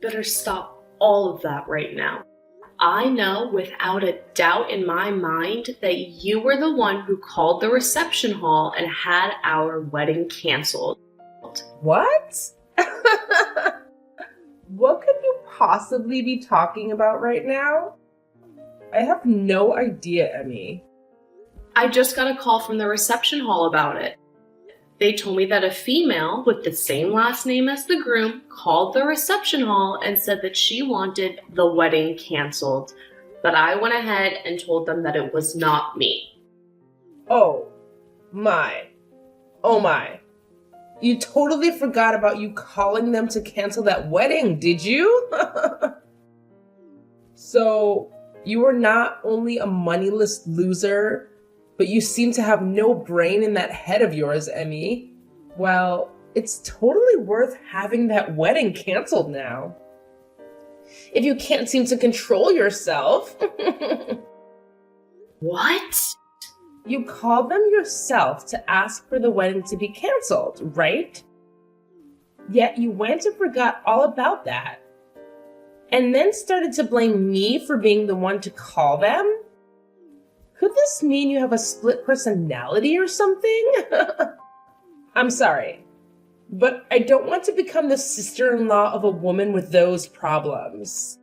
better stop all of that right now. I know without a doubt in my mind that you were the one who called the reception hall and had our wedding canceled. What? What could you possibly be talking about right now? I have no idea, Emmy. I just got a call from the reception hall about it. They told me that a female with the same last name as the groom called the reception hall and said that she wanted the wedding canceled. But I went ahead and told them that it was not me. Oh my. Oh my. You totally forgot about you calling them to cancel that wedding, did you? So, you were not only a moneyless loser, but you seem to have no brain in that head of yours, Emmy. Well, it's totally worth having that wedding canceled now. If you can't seem to control yourself. What? You called them yourself to ask for the wedding to be canceled, right? Yet you went and forgot all about that. And then started to blame me for being the one to call them? Could this mean you have a split personality or something? I'm sorry, but I don't want to become the sister-in-law of a woman with those problems.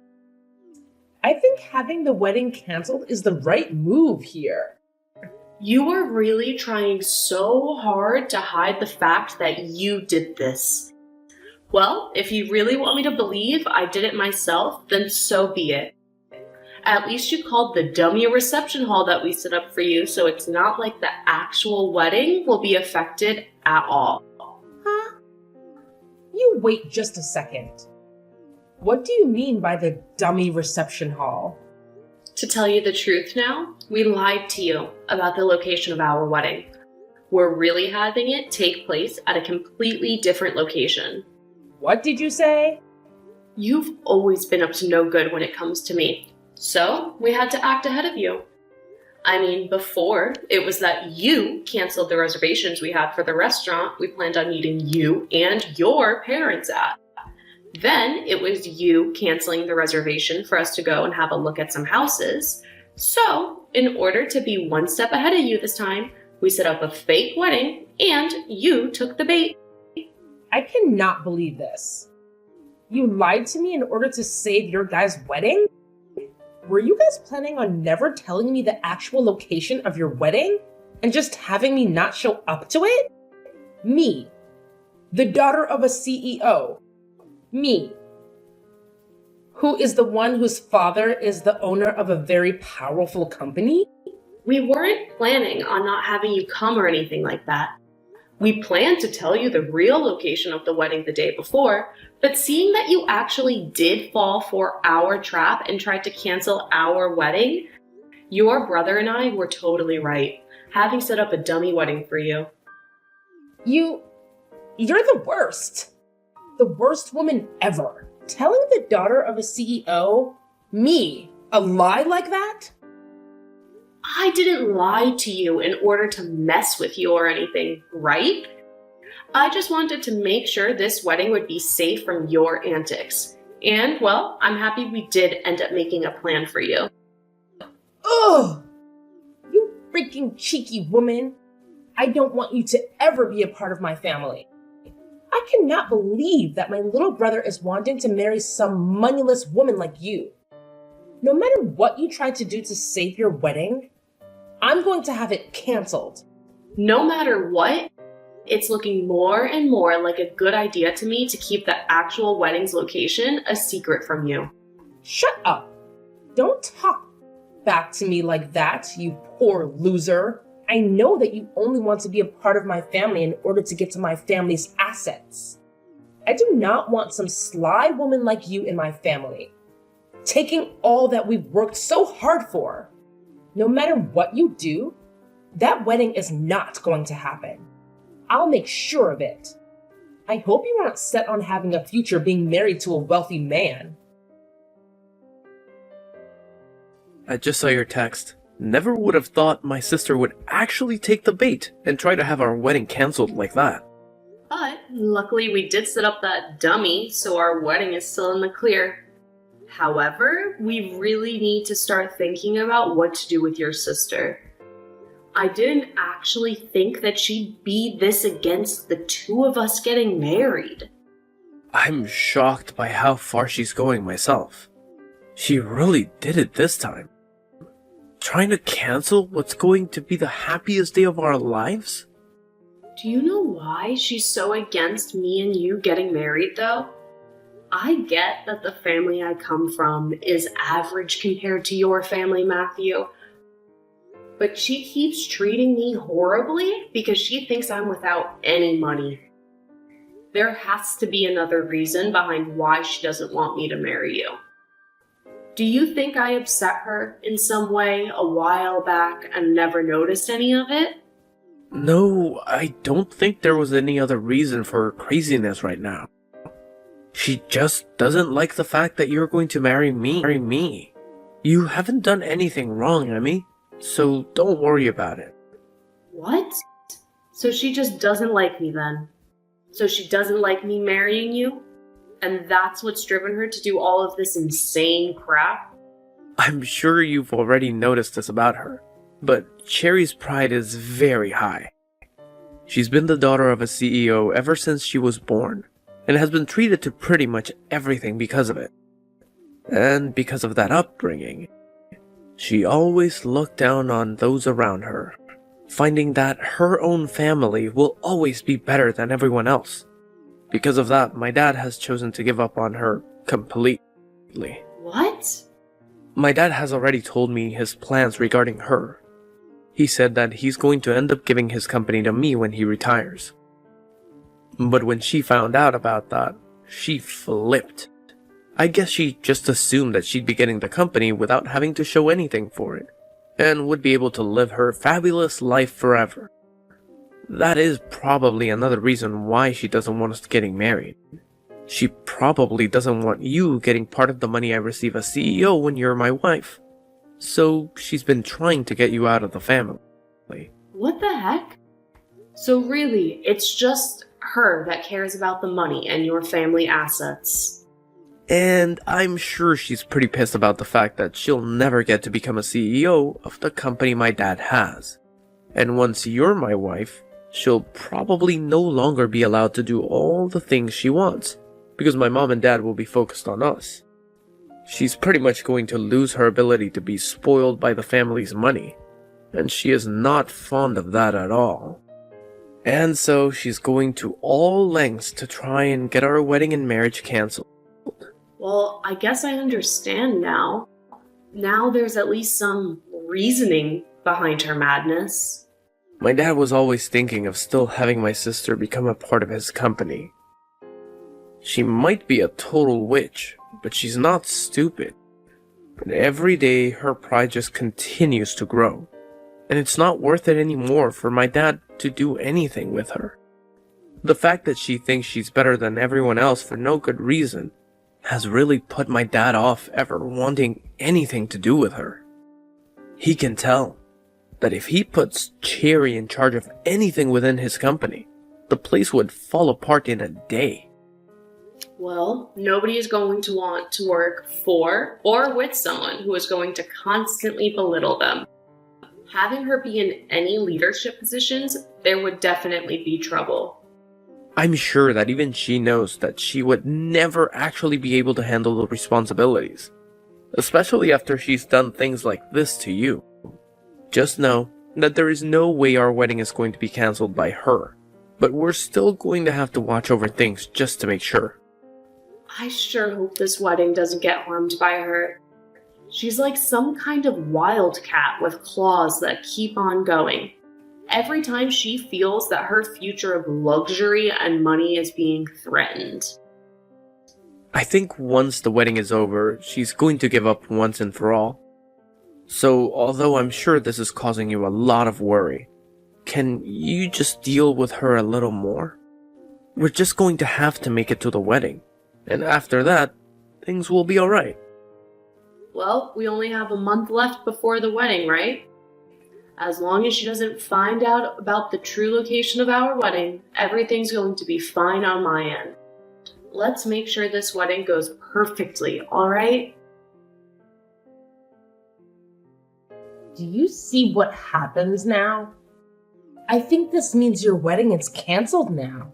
I think having the wedding canceled is the right move here. You were really trying so hard to hide the fact that you did this. Well, if you really want me to believe I did it myself, then so be it. At least you called the dummy reception hall that we set up for you, so it's not like the actual wedding will be affected at all. Huh? You wait just a second. What do you mean by the dummy reception hall? To tell you the truth now, we lied to you about the location of our wedding. We're really having it take place at a completely different location. What did you say? You've always been up to no good when it comes to me. So, we had to act ahead of you. I mean, before, it was that you canceled the reservations we had for the restaurant we planned on meeting you and your parents at. Then, it was you canceling the reservation for us to go and have a look at some houses. So, in order to be one step ahead of you this time, we set up a fake wedding and you took the bait. I cannot believe this. You lied to me in order to save your guys' wedding? Were you guys planning on never telling me the actual location of your wedding and just having me not show up to it? Me, the daughter of a CEO. Me, who is the one whose father is the owner of a very powerful company? We weren't planning on not having you come or anything like that. We planned to tell you the real location of the wedding the day before, but seeing that you actually did fall for our trap and tried to cancel our wedding, your brother and I were totally right, having set up a dummy wedding for you. You're the worst. The worst woman ever. Telling the daughter of a CEO, me, a lie like that? I didn't lie to you in order to mess with you or anything, right? I just wanted to make sure this wedding would be safe from your antics. And, well, I'm happy we did end up making a plan for you. Ugh! You freaking cheeky woman. I don't want you to ever be a part of my family. I cannot believe that my little brother is wanting to marry some moneyless woman like you. No matter what you tried to do to save your wedding, I'm going to have it canceled. No matter what, it's looking more and more like a good idea to me to keep the actual wedding's location a secret from you. Shut up. Don't talk back to me like that, you poor loser. I know that you only want to be a part of my family in order to get to my family's assets. I do not want some sly woman like you in my family, taking all that we've worked so hard for. No matter what you do, that wedding is not going to happen. I'll make sure of it. I hope you aren't set on having a future being married to a wealthy man. I just saw your text. Never would have thought my sister would actually take the bait and try to have our wedding cancelled like that. But luckily we did set up that dummy, so our wedding is still in the clear. However, we really need to start thinking about what to do with your sister. I didn't actually think that she'd be this against the two of us getting married. I'm shocked by how far she's going myself. She really did it this time. Trying to cancel what's going to be the happiest day of our lives? Do you know why she's so against me and you getting married, though? I get that the family I come from is average compared to your family, Matthew. But she keeps treating me horribly because she thinks I'm without any money. There has to be another reason behind why she doesn't want me to marry you. Do you think I upset her in some way a while back and never noticed any of it? No, I don't think there was any other reason for her craziness right now. She just doesn't like the fact that you're going to marry me. You haven't done anything wrong, Emmy, so don't worry about it. What? So she just doesn't like me then? So she doesn't like me marrying you? And that's what's driven her to do all of this insane crap? I'm sure you've already noticed this about her, but Cherry's pride is very high. She's been the daughter of a CEO ever since she was born, and has been treated to pretty much everything because of it. And because of that upbringing, she always looked down on those around her, finding that her own family will always be better than everyone else. Because of that, my dad has chosen to give up on her completely. What? My dad has already told me his plans regarding her. He said that he's going to end up giving his company to me when he retires. But when she found out about that, she flipped. I guess she just assumed that she'd be getting the company without having to show anything for it, and would be able to live her fabulous life forever. That is probably another reason why she doesn't want us getting married. She probably doesn't want you getting part of the money I receive as CEO when you're my wife. So she's been trying to get you out of the family. What the heck? So really, it's just her that cares about the money and your family assets. And I'm sure she's pretty pissed about the fact that she'll never get to become a CEO of the company my dad has. And once you're my wife, she'll probably no longer be allowed to do all the things she wants, because my mom and dad will be focused on us. She's pretty much going to lose her ability to be spoiled by the family's money, and she is not fond of that at all. And so she's going to all lengths to try and get our wedding and marriage cancelled. Well, I guess I understand now. Now there's at least some reasoning behind her madness. My dad was always thinking of still having my sister become a part of his company. She might be a total witch, but she's not stupid. But every day her pride just continues to grow. And it's not worth it anymore for my dad to do anything with her. The fact that she thinks she's better than everyone else for no good reason has really put my dad off ever wanting anything to do with her. He can tell that if he puts Cherry in charge of anything within his company, the place would fall apart in a day. Well, nobody is going to want to work for or with someone who is going to constantly belittle them. Having her be in any leadership positions, there would definitely be trouble. I'm sure that even she knows that she would never actually be able to handle the responsibilities, especially after she's done things like this to you. Just know that there is no way our wedding is going to be cancelled by her, but we're still going to have to watch over things just to make sure. I sure hope this wedding doesn't get harmed by her. She's like some kind of wildcat with claws that keep on going. Every time she feels that her future of luxury and money is being threatened. I think once the wedding is over, she's going to give up once and for all. So, although I'm sure this is causing you a lot of worry, can you just deal with her a little more? We're just going to have to make it to the wedding, and after that, things will be alright. Well, we only have a month left before the wedding, right? As long as she doesn't find out about the true location of our wedding, everything's going to be fine on my end. Let's make sure this wedding goes perfectly, alright? Do you see what happens now? I think this means your wedding is canceled now.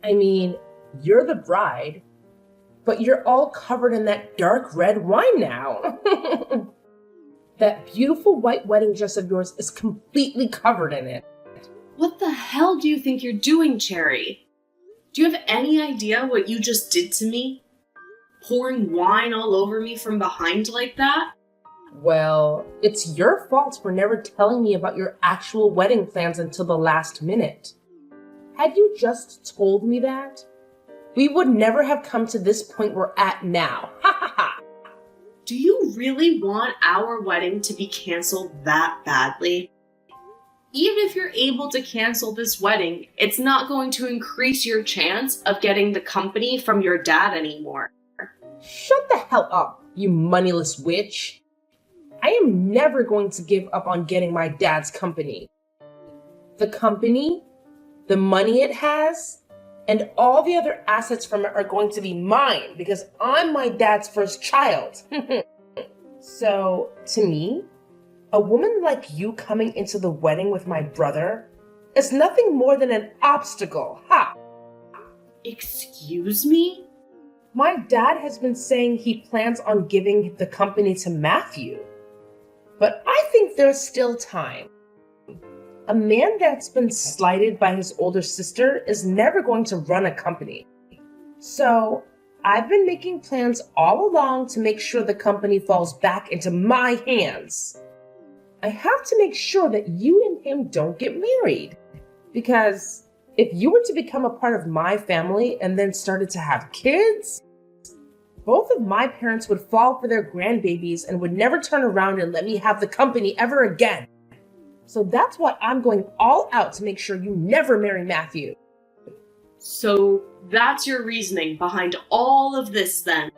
I mean, you're the bride, but you're all covered in that dark red wine now. That beautiful white wedding dress of yours is completely covered in it. What the hell do you think you're doing, Cherry? Do you have any idea what you just did to me? Pouring wine all over me from behind like that? Well, it's your fault for never telling me about your actual wedding plans until the last minute. Had you just told me that, we would never have come to this point we're at now. Ha ha ha! Do you really want our wedding to be canceled that badly? Even if you're able to cancel this wedding, it's not going to increase your chance of getting the company from your dad anymore. Shut the hell up, you moneyless witch. I am never going to give up on getting my dad's company. The company, the money it has, and all the other assets from it are going to be mine because I'm my dad's first child. So, to me, a woman like you coming into the wedding with my brother is nothing more than an obstacle. Ha! Excuse me? My dad has been saying he plans on giving the company to Matthew. But I think there's still time. A man that's been slighted by his older sister is never going to run a company. So, I've been making plans all along to make sure the company falls back into my hands. I have to make sure that you and him don't get married. Because if you were to become a part of my family and then started to have kids, both of my parents would fall for their grandbabies and would never turn around and let me have the company ever again. So that's why I'm going all out to make sure you never marry Matthew. So that's your reasoning behind all of this then?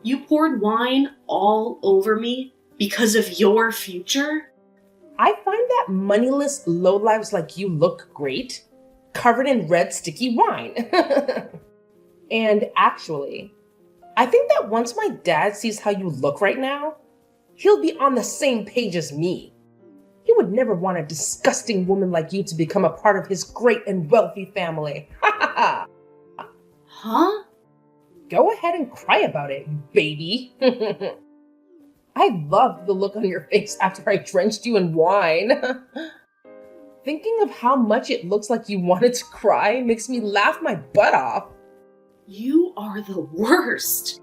You poured wine all over me because of your future? I find that moneyless lowlives like you look great, covered in red sticky wine. And actually, I think that once my dad sees how you look right now, he'll be on the same page as me. He would never want a disgusting woman like you to become a part of his great and wealthy family. Ha ha ha! Huh? Go ahead and cry about it, baby. I loved the look on your face after I drenched you in wine. Thinking of how much it looks like you wanted to cry makes me laugh my butt off. You are the worst.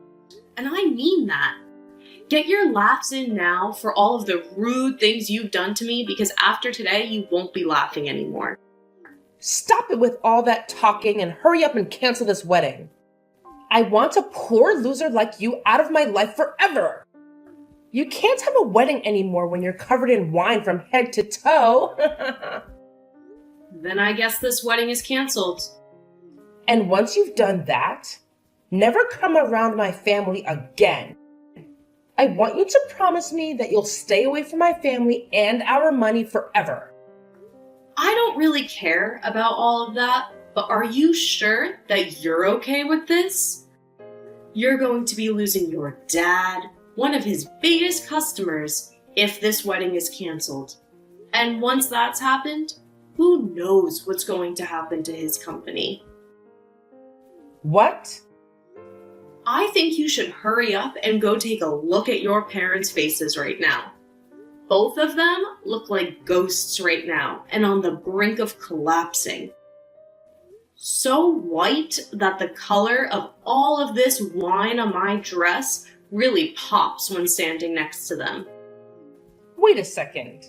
And I mean that. Get your laughs in now for all of the rude things you've done to me because after today you won't be laughing anymore. Stop it with all that talking and hurry up and cancel this wedding. I want a poor loser like you out of my life forever. You can't have a wedding anymore when you're covered in wine from head to toe. Then I guess this wedding is canceled. And once you've done that, never come around my family again. I want you to promise me that you'll stay away from my family and our money forever. I don't really care about all of that, but are you sure that you're okay with this? You're going to be losing your dad, one of his biggest customers, if this wedding is canceled. And once that's happened, who knows what's going to happen to his company? What? I think you should hurry up and go take a look at your parents' faces right now. Both of them look like ghosts right now and on the brink of collapsing. So white that the color of all of this wine on my dress really pops when standing next to them. Wait a second.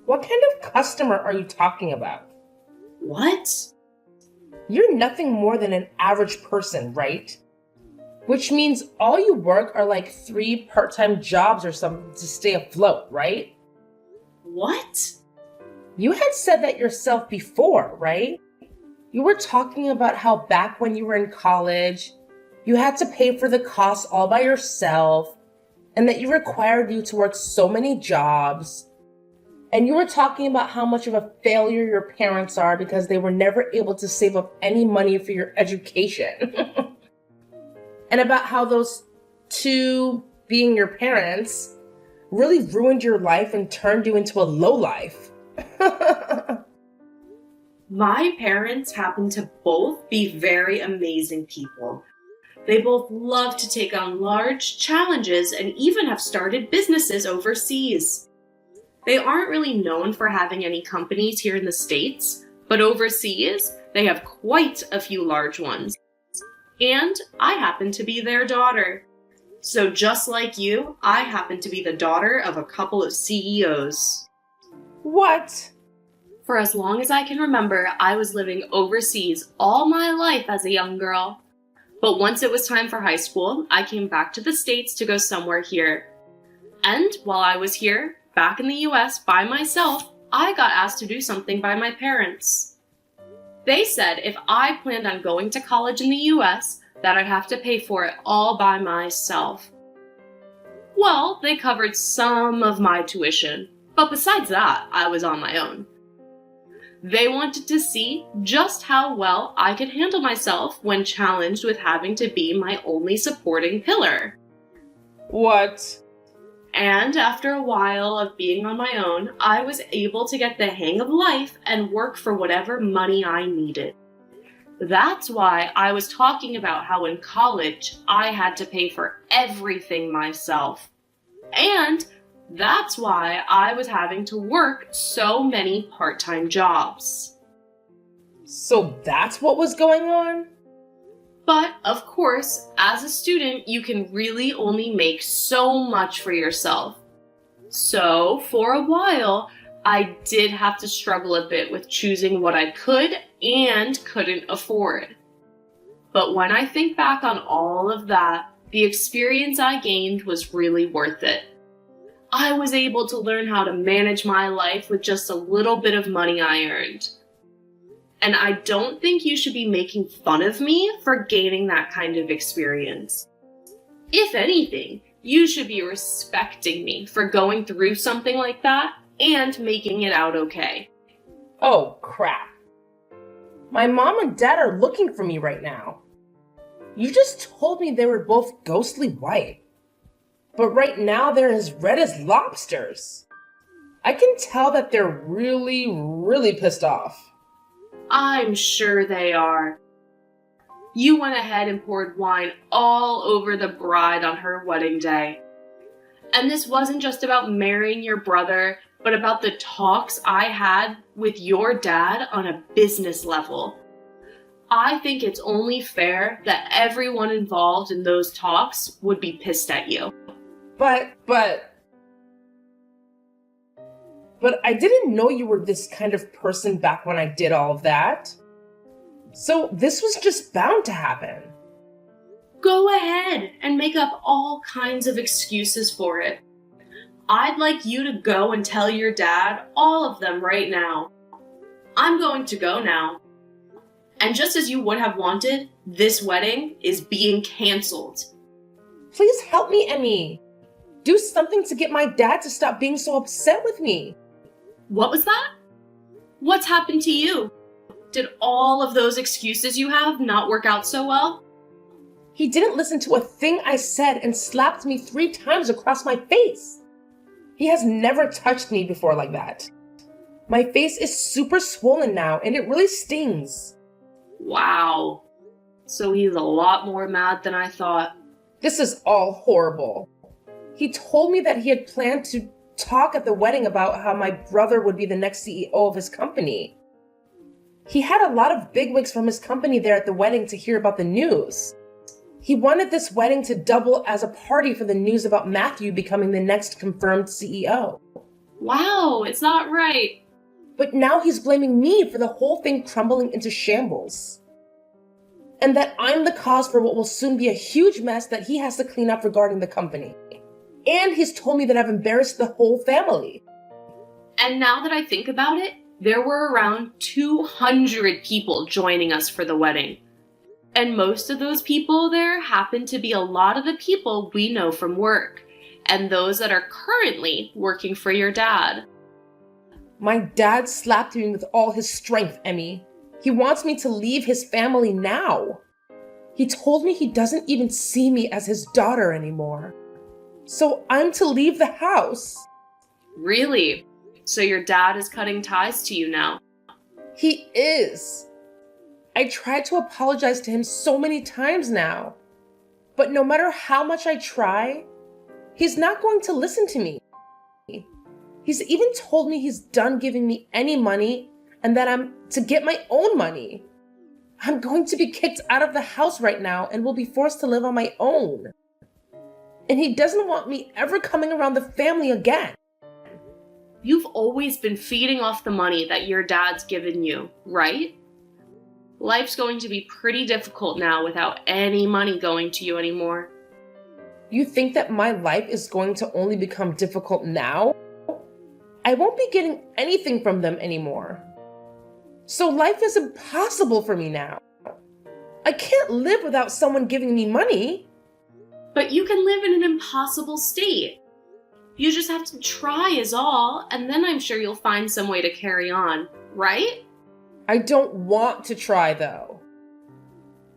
What kind of customer are you talking about? What? You're nothing more than an average person, right? Which means all you work are like 3 part-time jobs or something to stay afloat, right? What? You had said that yourself before, right? You were talking about how back when you were in college, you had to pay for the costs all by yourself, and that you required you to work so many jobs. And you were talking about how much of a failure your parents are because they were never able to save up any money for your education. And about how those two being your parents really ruined your life and turned you into a lowlife. My parents happen to both be very amazing people. They both love to take on large challenges and even have started businesses overseas. They aren't really known for having any companies here in the States, but overseas, they have quite a few large ones. And I happen to be their daughter. So just like you, I happen to be the daughter of a couple of CEOs. What? For as long as I can remember, I was living overseas all my life as a young girl. But once it was time for high school, I came back to the States to go somewhere here. And while I was here, back in the US by myself, I got asked to do something by my parents. They said if I planned on going to college in the US, that I'd have to pay for it all by myself. Well, they covered some of my tuition, but besides that, I was on my own. They wanted to see just how well I could handle myself when challenged with having to be my only supporting pillar. What? And after a while of being on my own, I was able to get the hang of life and work for whatever money I needed. That's why I was talking about how in college I had to pay for everything myself. And that's why I was having to work so many part-time jobs. So that's what was going on? But, of course, as a student, you can really only make so much for yourself. So, for a while, I did have to struggle a bit with choosing what I could and couldn't afford. But when I think back on all of that, the experience I gained was really worth it. I was able to learn how to manage my life with just a little bit of money I earned. And I don't think you should be making fun of me for gaining that kind of experience. If anything, you should be respecting me for going through something like that and making it out okay. Oh, crap. My mom and dad are looking for me right now. You just told me they were both ghostly white. But right now they're as red as lobsters. I can tell that they're really, really pissed off. I'm sure they are. You went ahead and poured wine all over the bride on her wedding day. And this wasn't just about marrying your brother, but about the talks I had with your dad on a business level. I think it's only fair that everyone involved in those talks would be pissed at you. But I didn't know you were this kind of person back when I did all of that. So this was just bound to happen. Go ahead and make up all kinds of excuses for it. I'd like you to go and tell your dad all of them right now. I'm going to go now. And just as you would have wanted, this wedding is being canceled. Please help me, Emmy. Do something to get my dad to stop being so upset with me. What was that? What's happened to you? Did all of those excuses you have not work out so well? He didn't listen to a thing I said and slapped me 3 times across my face. He has never touched me before like that. My face is super swollen now and it really stings. Wow. So he's a lot more mad than I thought. This is all horrible. He told me that he had planned to talk at the wedding about how my brother would be the next CEO of his company. He had a lot of bigwigs from his company there at the wedding to hear about the news. He wanted this wedding to double as a party for the news about Matthew becoming the next confirmed CEO. Wow, it's not right. But now he's blaming me for the whole thing crumbling into shambles. And that I'm the cause for what will soon be a huge mess that he has to clean up regarding the company. And he's told me that I've embarrassed the whole family. And now that I think about it, there were around 200 people joining us for the wedding. And most of those people there happen to be a lot of the people we know from work, and those that are currently working for your dad. My dad slapped me with all his strength, Emmy. He wants me to leave his family now. He told me he doesn't even see me as his daughter anymore. So I'm to leave the house. Really? So your dad is cutting ties to you now? He is. I tried to apologize to him so many times now. But no matter how much I try, he's not going to listen to me. He's even told me he's done giving me any money and that I'm to get my own money. I'm going to be kicked out of the house right now and will be forced to live on my own. And he doesn't want me ever coming around the family again. You've always been feeding off the money that your dad's given you, right? Life's going to be pretty difficult now without any money going to you anymore. You think that my life is going to only become difficult now? I won't be getting anything from them anymore. So life is impossible for me now. I can't live without someone giving me money. But you can live in an impossible state. You just have to try is all, and then I'm sure you'll find some way to carry on, right? I don't want to try though.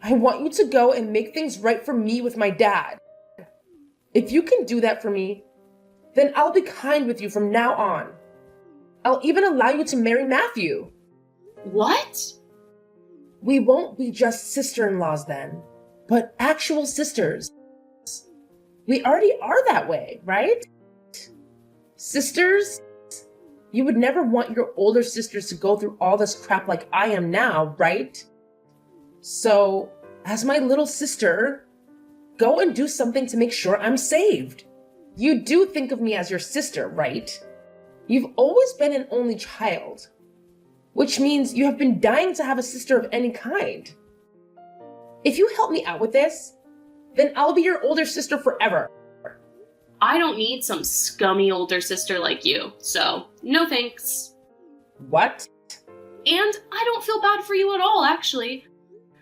I want you to go and make things right for me with my dad. If you can do that for me, then I'll be kind with you from now on. I'll even allow you to marry Matthew. What? We won't be just sister-in-laws then, but actual sisters. We already are that way, right? Sisters? You would never want your older sisters to go through all this crap like I am now, right? So, as my little sister, go and do something to make sure I'm saved. You do think of me as your sister, right? You've always been an only child, which means you have been dying to have a sister of any kind. If you help me out with this, then I'll be your older sister forever. I don't need some scummy older sister like you, so no thanks. What? And I don't feel bad for you at all, actually.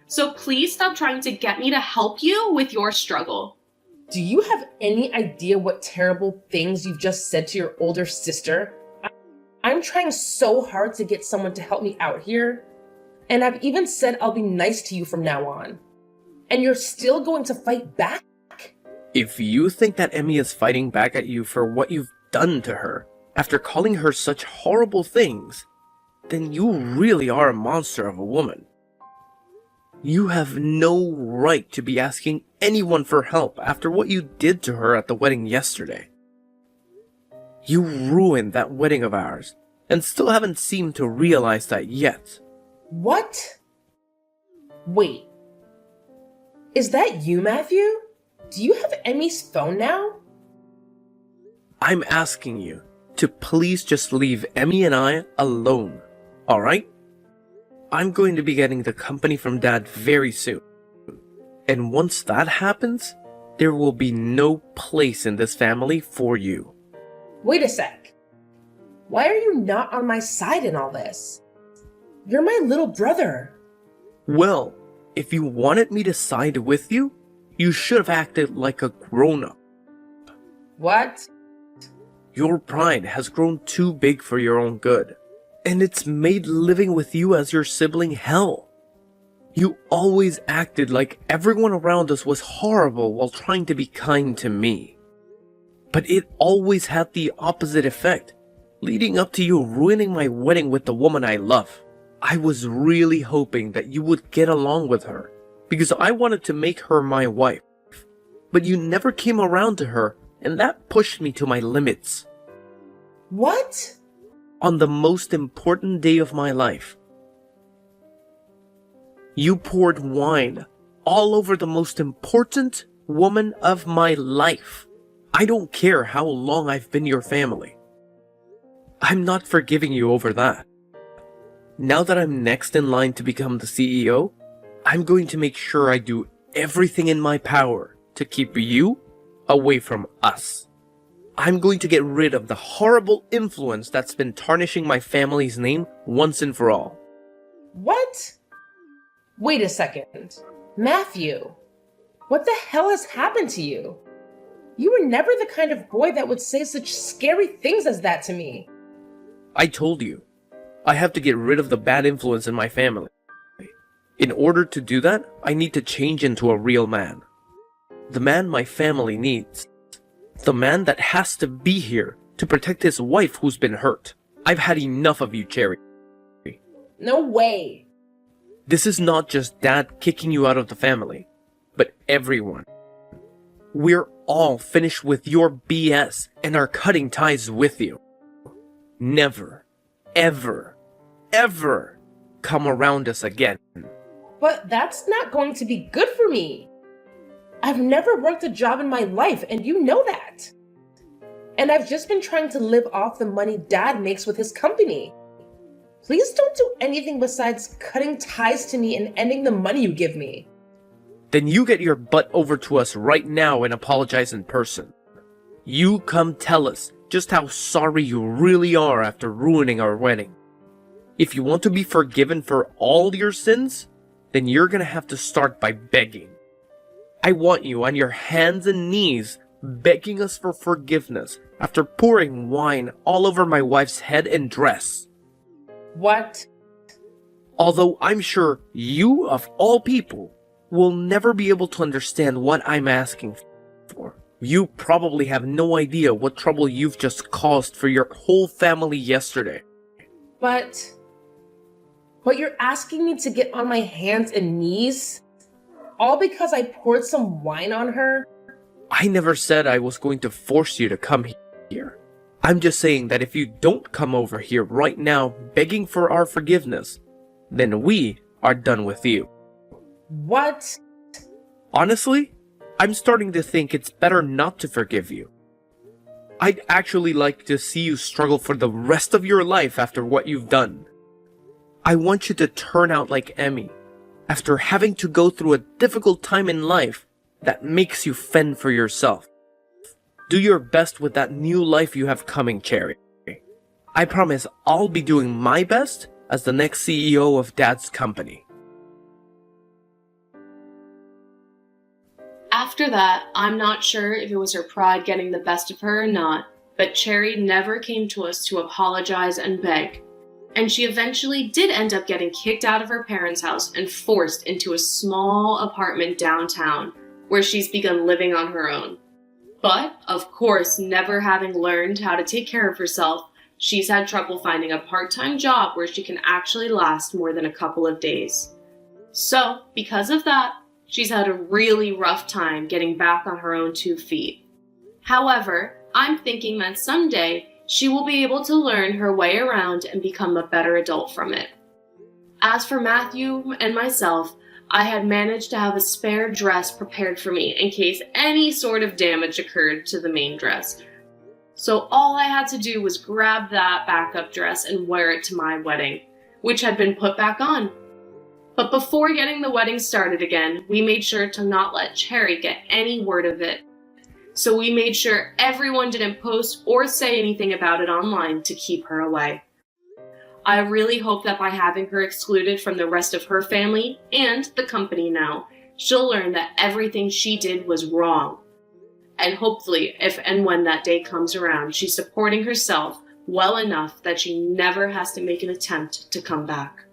So please stop trying to get me to help you with your struggle. Do you have any idea what terrible things you've just said to your older sister? I'm trying so hard to get someone to help me out here, and I've even said I'll be nice to you from now on. And you're still going to fight back? If you think that Emmy is fighting back at you for what you've done to her, after calling her such horrible things, then you really are a monster of a woman. You have no right to be asking anyone for help after what you did to her at the wedding yesterday. You ruined that wedding of ours, and still haven't seemed to realize that yet. What? Wait. Is that you, Matthew? Do you have Emmy's phone now? I'm asking you to please just leave Emmy and I alone, alright? I'm going to be getting the company from Dad very soon. And once that happens, there will be no place in this family for you. Wait a sec. Why are you not on my side in all this? You're my little brother. Well, if you wanted me to side with you, you should have acted like a grown-up. What? Your pride has grown too big for your own good, and it's made living with you as your sibling hell. You always acted like everyone around us was horrible while trying to be kind to me. But it always had the opposite effect, leading up to you ruining my wedding with the woman I love. I was really hoping that you would get along with her, because I wanted to make her my wife. But you never came around to her, and that pushed me to my limits. What? On the most important day of my life, you poured wine all over the most important woman of my life. I don't care how long I've been your family. I'm not forgiving you over that. Now that I'm next in line to become the CEO, I'm going to make sure I do everything in my power to keep you away from us. I'm going to get rid of the horrible influence that's been tarnishing my family's name once and for all. What? Wait a second. Matthew, what the hell has happened to you? You were never the kind of boy that would say such scary things as that to me. I told you, I have to get rid of the bad influence in my family. In order to do that, I need to change into a real man. The man my family needs. The man that has to be here to protect his wife who's been hurt. I've had enough of you, Cherry. No way. This is not just Dad kicking you out of the family, but everyone. We're all finished with your BS and are cutting ties with you. Never, ever, ever come around us again. But that's not going to be good for me. I've never worked a job in my life, and you know that. And I've just been trying to live off the money Dad makes with his company. Please don't do anything besides cutting ties to me and ending the money you give me. Then you get your butt over to us right now and apologize in person. You come tell us just how sorry you really are after ruining our wedding. If you want to be forgiven for all your sins, then you're gonna have to start by begging. I want you on your hands and knees begging us for forgiveness after pouring wine all over my wife's head and dress. What? Although I'm sure you, of all people, will never be able to understand what I'm asking for. You probably have no idea what trouble you've just caused for your whole family yesterday. But you're asking me to get on my hands and knees? All because I poured some wine on her? I never said I was going to force you to come here. I'm just saying that if you don't come over here right now begging for our forgiveness, then we are done with you. What? Honestly, I'm starting to think it's better not to forgive you. I'd actually like to see you struggle for the rest of your life after what you've done. I want you to turn out like Emmy, after having to go through a difficult time in life that makes you fend for yourself. Do your best with that new life you have coming, Cherry. I promise I'll be doing my best as the next CEO of Dad's company. After that, I'm not sure if it was her pride getting the best of her or not, but Cherry never came to us to apologize and beg. And she eventually did end up getting kicked out of her parents' house and forced into a small apartment downtown, where she's begun living on her own. But, of course, never having learned how to take care of herself, she's had trouble finding a part-time job where she can actually last more than a couple of days. So, because of that, she's had a really rough time getting back on her own 2 feet. However, I'm thinking that someday she will be able to learn her way around and become a better adult from it. As for Matthew and myself, I had managed to have a spare dress prepared for me in case any sort of damage occurred to the main dress. So all I had to do was grab that backup dress and wear it to my wedding, which had been put back on. But before getting the wedding started again, we made sure to not let Cherry get any word of it. So we made sure everyone didn't post or say anything about it online to keep her away. I really hope that by having her excluded from the rest of her family and the company now, she'll learn that everything she did was wrong. And hopefully, if and when that day comes around, she's supporting herself well enough that she never has to make an attempt to come back.